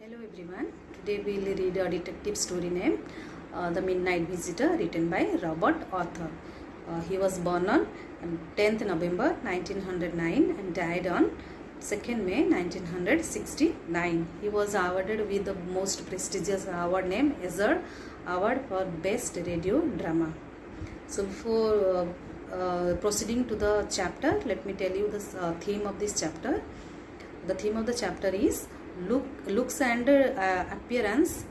Hello everyone. Today we will read a detective story named The Midnight Visitor, written by Robert Arthur. He was born on 10th November 1909 and died on 2nd May 1969. He was awarded with the most prestigious award named Eisner Award for Best Radio Drama. So before proceeding to the chapter, let me tell you the theme of this chapter. The theme of the chapter is looks and appearance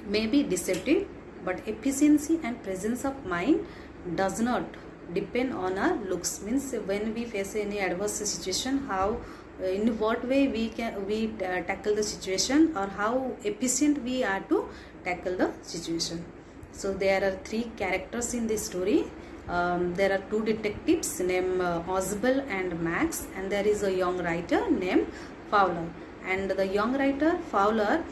may be deceptive, but efficiency and presence of mind does not depend on our looks. Means when we face any adverse situation, how in what way we tackle the situation, or how efficient we are to tackle the situation. So there are three characters in this story. There are two detectives named Oswald and Max, and there is a young writer named Fowler. And the young writer Fowler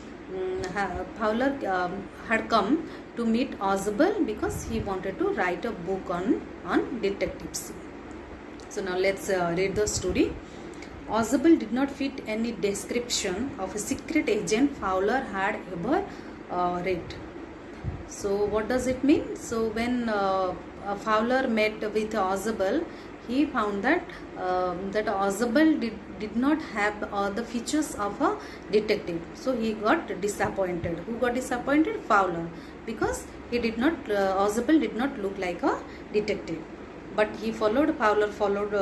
had come to meet Oswald because he wanted to write a book on detectives. So now let's read the story. Oswald did not fit any description of a secret agent Fowler had ever read. So what does it mean? So when Fowler met with Oswald, he found that Oswald did not have the features of a detective. So he got disappointed. Who got disappointed? Fowler, because Oswald did not look like a detective. But Fowler followed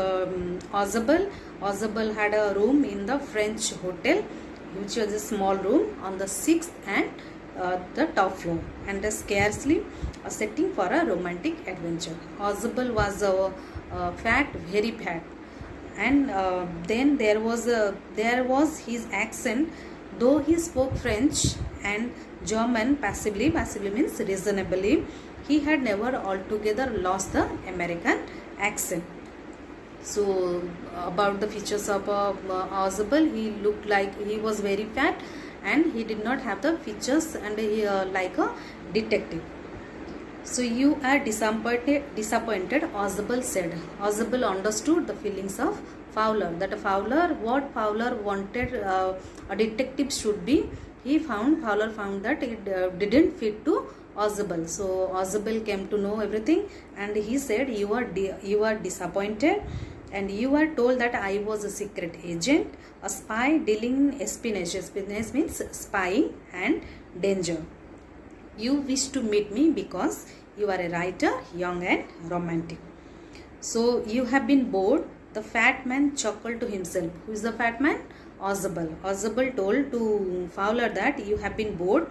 Oswald. Oswald had a room in the French hotel, which was a small room on the 6th and the top floor, and scarcely a setting for a romantic adventure. Oswald was very fat, and then there was his accent. Though he spoke French and German passively means reasonably, he had never altogether lost the American accent. So about the features of Oswald, he looked like he was very fat, and he did not have the features and he like a detective. So you are disappointed, Oswald said. Oswald understood the feelings of Fowler, what Fowler wanted a detective should be. Fowler found that it didn't fit to Oswald. So Oswald came to know everything, and he said, you are disappointed, and you are told that I was a secret agent, a spy dealing in espionage. Espionage means spying and danger. You wish to meet me because you are a writer, young and romantic. So you have been bored. The fat man chuckled to himself. Who is the fat man? Oswald. Oswald told to Fowler that you have been bored,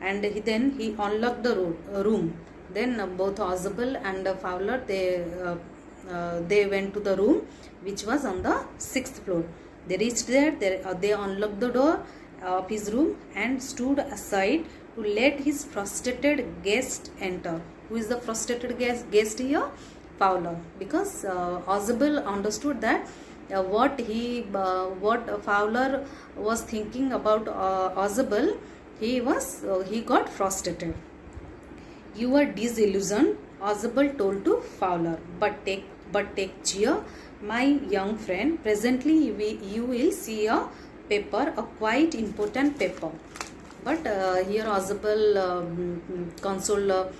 and then he unlocked the room. Then both Oswald and Fowler they went to the room which was on the 6th floor. They reached there. They unlocked the door of his room and stood aside to let his frustrated guest enter. Who is the frustrated guest here? Fowler. Because Oswald understood that what Fowler was thinking about Oswald, he got frustrated. You are disillusioned, Oswald told to Fowler, but take cheer, my young friend. Presently you will see a paper, a quite important paper. But here Oswald consoled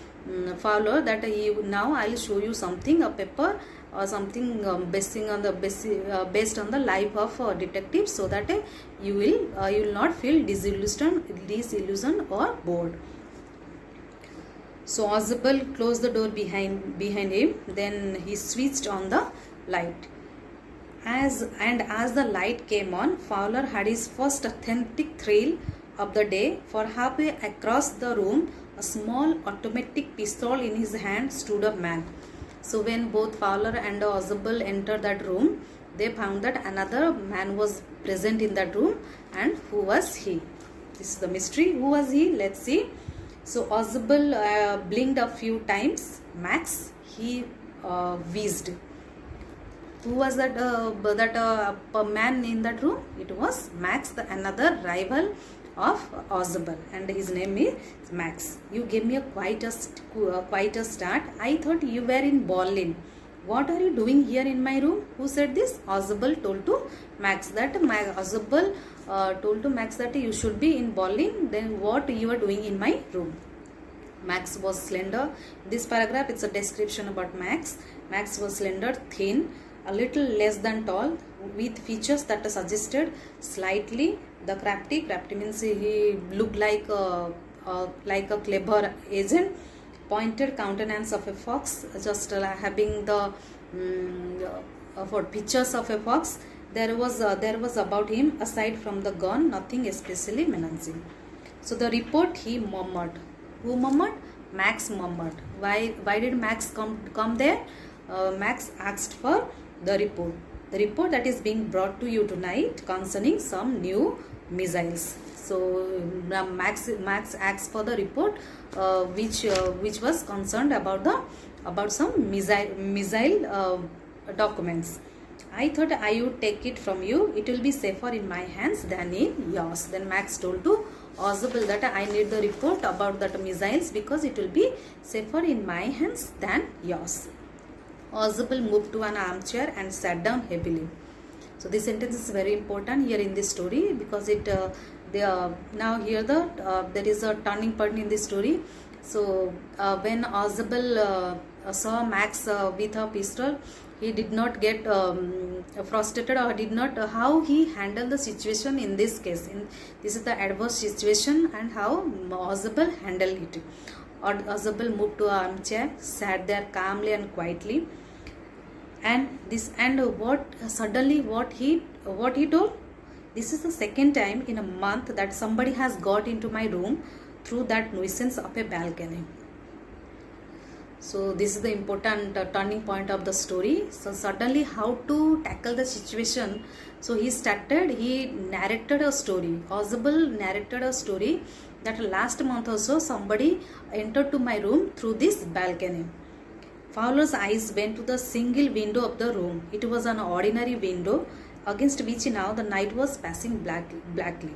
Fowler that now I will show you something, a paper or something based on the life of detective, so that you will not feel disillusioned or bored. So Oswald closed the door behind him. Then he switched on the light. As the light came on, Fowler had his first authentic thrill of the day. For halfway across the room, a small automatic pistol in his hand, stood a man. So when both Fowler and Oswald entered that room, they found that another man was present in that room. And who was he? This is the mystery. Who was he? Let's see. So Oswald blinked a few times. Max, he wheezed. Who was that man in that room? It was Max, another rival of Oswald, and his name is Max. You gave me quite a start. I thought you were in Berlin. What are you doing here in my room? Who said this? Oswald told to Max that Oswald told to Max that you should be in Berlin, then what you are doing in my room. Max was slender. This paragraph, it's a description about Max. Max was slender, thin, a little less than tall, with features that suggested slightly the crafty. Crafty means he looked like a clever agent. Pointed countenance of a fox, just having the for pictures of a fox. There was about him, aside from the gun, nothing especially menacing. So the report, he murmured. Who murmured? Max murmured. Why did Max come there? Max asked for the report. The report that is being brought to you tonight concerning some new missiles. So Max asked for the report, which was concerned about some missile documents. I thought I would take it from you. It will be safer in my hands than in yours. Then Max told to Ausable that I need the report about that missiles because it will be safer in my hands than yours. Ausable moved to an armchair and sat down heavily. So this sentence is very important here in this story because it now here there is a turning point in this story. So when Ausable saw Max with a pistol, he did not get frustrated or did not how he handled the situation in this case. This is the adverse situation and how Ausable handled it. Ausable moved to an armchair, sat there calmly and quietly, and what he told. This is the second time in a month that somebody has got into my room through that nuisance of a balcony. So this is the important turning point of the story. So suddenly how to tackle the situation. So he narrated a story. Ausable narrated a story that last month or so somebody entered to my room through this balcony. Fowler's eyes went to the single window of the room. It was an ordinary window against which now the night was passing blackly.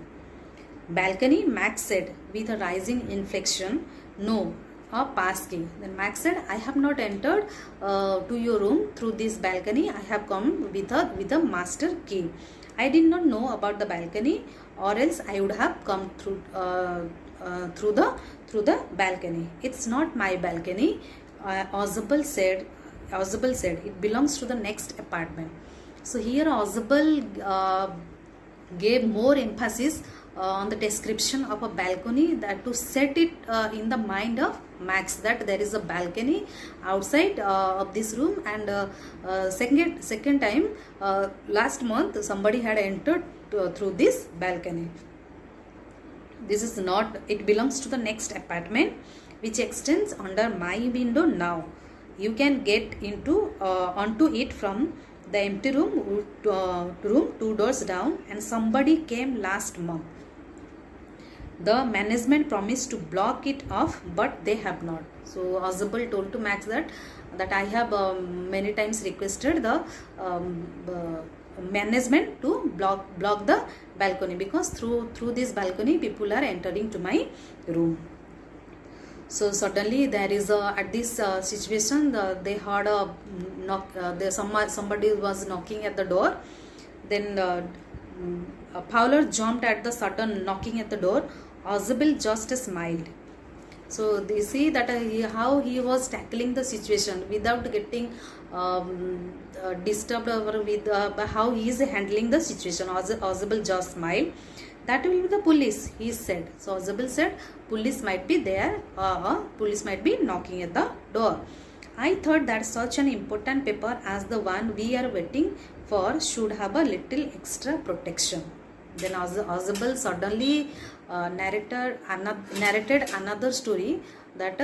Balcony, Max said with a rising inflection. No, a pass key. Then Max said, I have not entered to your room through this balcony. I have come with a master key. I did not know about the balcony, or else I would have come through the balcony. It's not my balcony. Ausable said it belongs to the next apartment. So here Ausable gave more emphasis on the description of a balcony, that to set it in the mind of Max that there is a balcony outside of this room, and second time last month somebody had entered through this balcony. This is not, it belongs to the next apartment which extends under my window now. You can get into onto it from the empty room room 2 doors down, and somebody came last month. The management promised to block it off, but they have not. So Ausable told to Max that I have many times requested the management to block the balcony, because through this balcony people are entering to my room. So suddenly there is at this situation they heard a knock. Somebody was knocking at the door. Then Fowler jumped at the sudden knocking at the door. Ausable just smiled. So they see that how he was tackling the situation without getting disturbed over with how he is handling the situation. Ausable just smiled. That will be the police, he said. So Ausable said police might be there, police might be knocking at the door. I thought that such an important paper as the one we are waiting for should have a little extra protection. Then Ausable suddenly narrated another story, that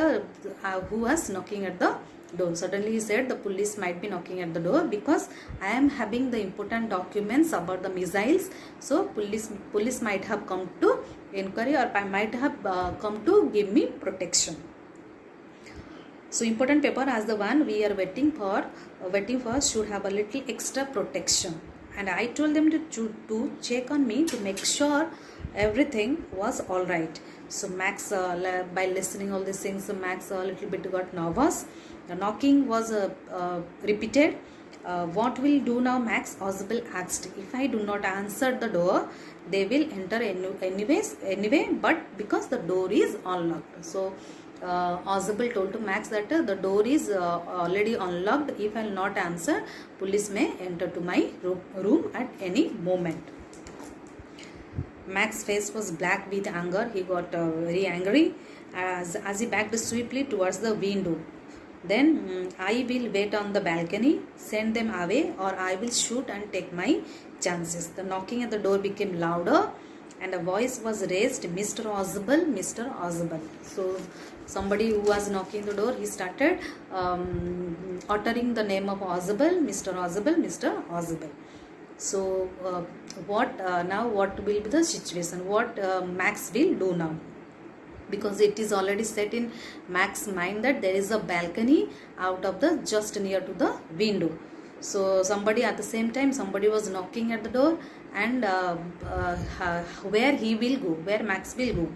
who was knocking at the door. Suddenly he said the police might be knocking at the door because I am having the important documents about the missiles. So police might have come to inquiry, or might have come to give me protection. So important paper as the one we are waiting for should have a little extra protection. And I told them to check on me to make sure everything was all right. So Max, by listening all these things, Max a little bit got nervous. The knocking was repeated. What will do now, Max? Ausable asked. If I do not answer the door, they will enter anyway, but because the door is unlocked. So Ausable told to Max that the door is already unlocked. If I will not answer, police may enter to my room at any moment. Max's face was black with anger. He got very angry as he backed swiftly towards the window. Then I will wait on the balcony, send them away, or I will shoot and take my chances. The knocking at the door became louder and a voice was raised, Mr. Ausable, Mr. Ausable. So somebody who was knocking the door, he started uttering the name of Ausable, Mr. Ausable, Mr. Ausable. So now what will be the situation? What Max will do now? Because it is already set in Max's mind that there is a balcony out of the just near to the window. So somebody at the same time, somebody was knocking at the door, and where he will go, where Max will go.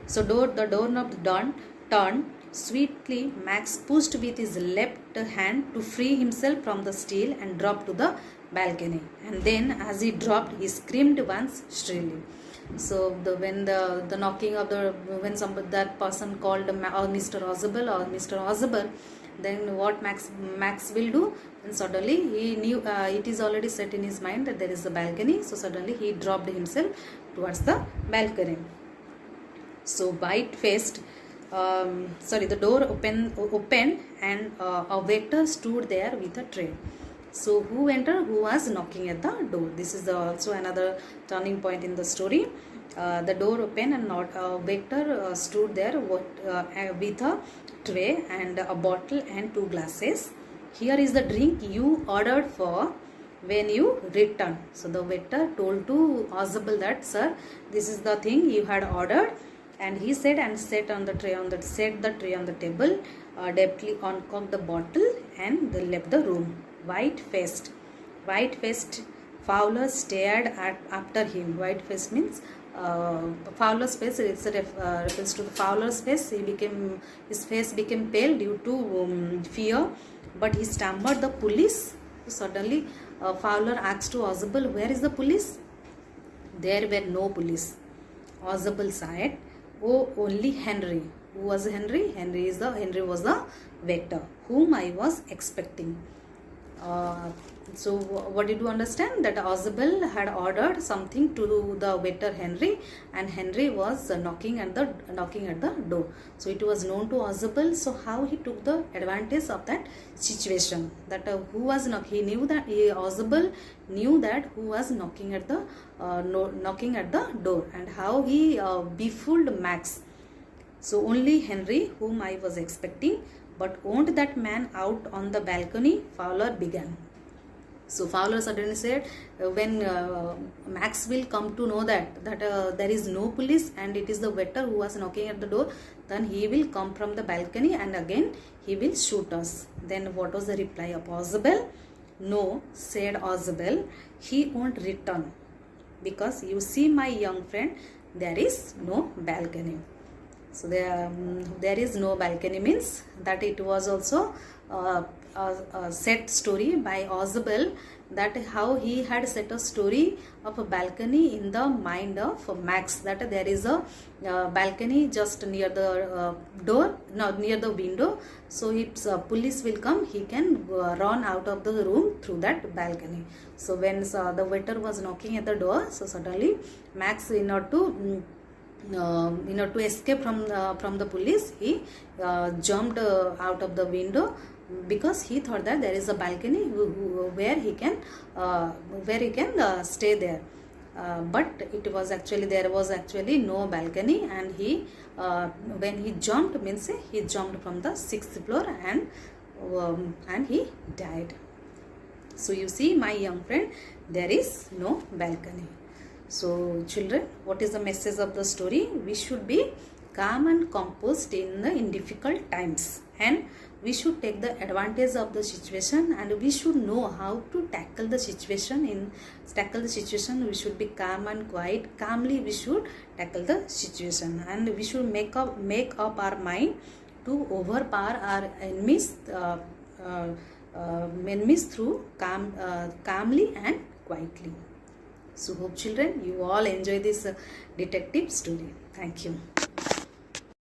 So the doorknob turned swiftly. Max pushed with his left hand to free himself from the steel and dropped to the balcony. And then as he dropped, he screamed once shrilly. So when the knocking of when that person called Mr. Ausable or Mr. Ausable, then what Max will do? And suddenly he knew it is already set in his mind that there is a balcony. So suddenly he dropped himself towards the balcony. So white-faced, the door opened and a waiter stood there with a tray. So who entered? Who was knocking at the door? This is also another turning point in the story. The door opened and a waiter stood there with a tray and a bottle and 2 glasses. Here is the drink you ordered for when you return. So the waiter told to Ausable that, sir, this is the thing you had ordered. And he said and set the tray on the table, deftly uncorked the bottle and they left the room. White-faced Fowler stared after him. White-faced means Fowler's face. It's a reference to the Fowler's face. His face became pale due to fear, but he stammered, "The police." So suddenly, Fowler asked to Ausable, "Where is the police?" There were no police. Ausable sighed. "Oh, only Henry." Who was Henry? Henry was the waiter whom I was expecting. So what did you understand? That Ausable had ordered something to the waiter Henry, and Henry was knocking at the door. So it was known to Ausable. So how he took the advantage of that situation? That who was knocking? He knew that Ausable knew that who was knocking at the door, and how he befooled Max. So only Henry, whom I was expecting, but won't that man out on the balcony? Fowler began. So Fowler suddenly said, when Max will come to know that there is no police and it is the waiter who was knocking at the door, then he will come from the balcony and again he will shoot us. Then what was the reply of Ausable? "No," said Ausable, "he won't return, because you see, my young friend, there is no balcony." So there is no balcony means that it was also a set story by Ausable, that how he had set a story of a balcony in the mind of Max, that there is a balcony just near the door, not near the window. So if police will come, he can run out of the room through that balcony. So when the waiter was knocking at the door, so suddenly Max, in order to escape from the police, he jumped out of the window, because he thought that there is a balcony where he can stay there. But there was actually no balcony, and he when he jumped, means he jumped from the 6th floor and he died. So you see, my young friend, there is no balcony. So children, what is the message of the story? We should be calm and composed in difficult times, and we should take the advantage of the situation, and we should know how to tackle the situation. We should be calm and quiet. Calmly we should tackle the situation, and we should make up our mind to overpower our enemies through calmly and quietly. So hope children you all enjoy this detective story. Thank you.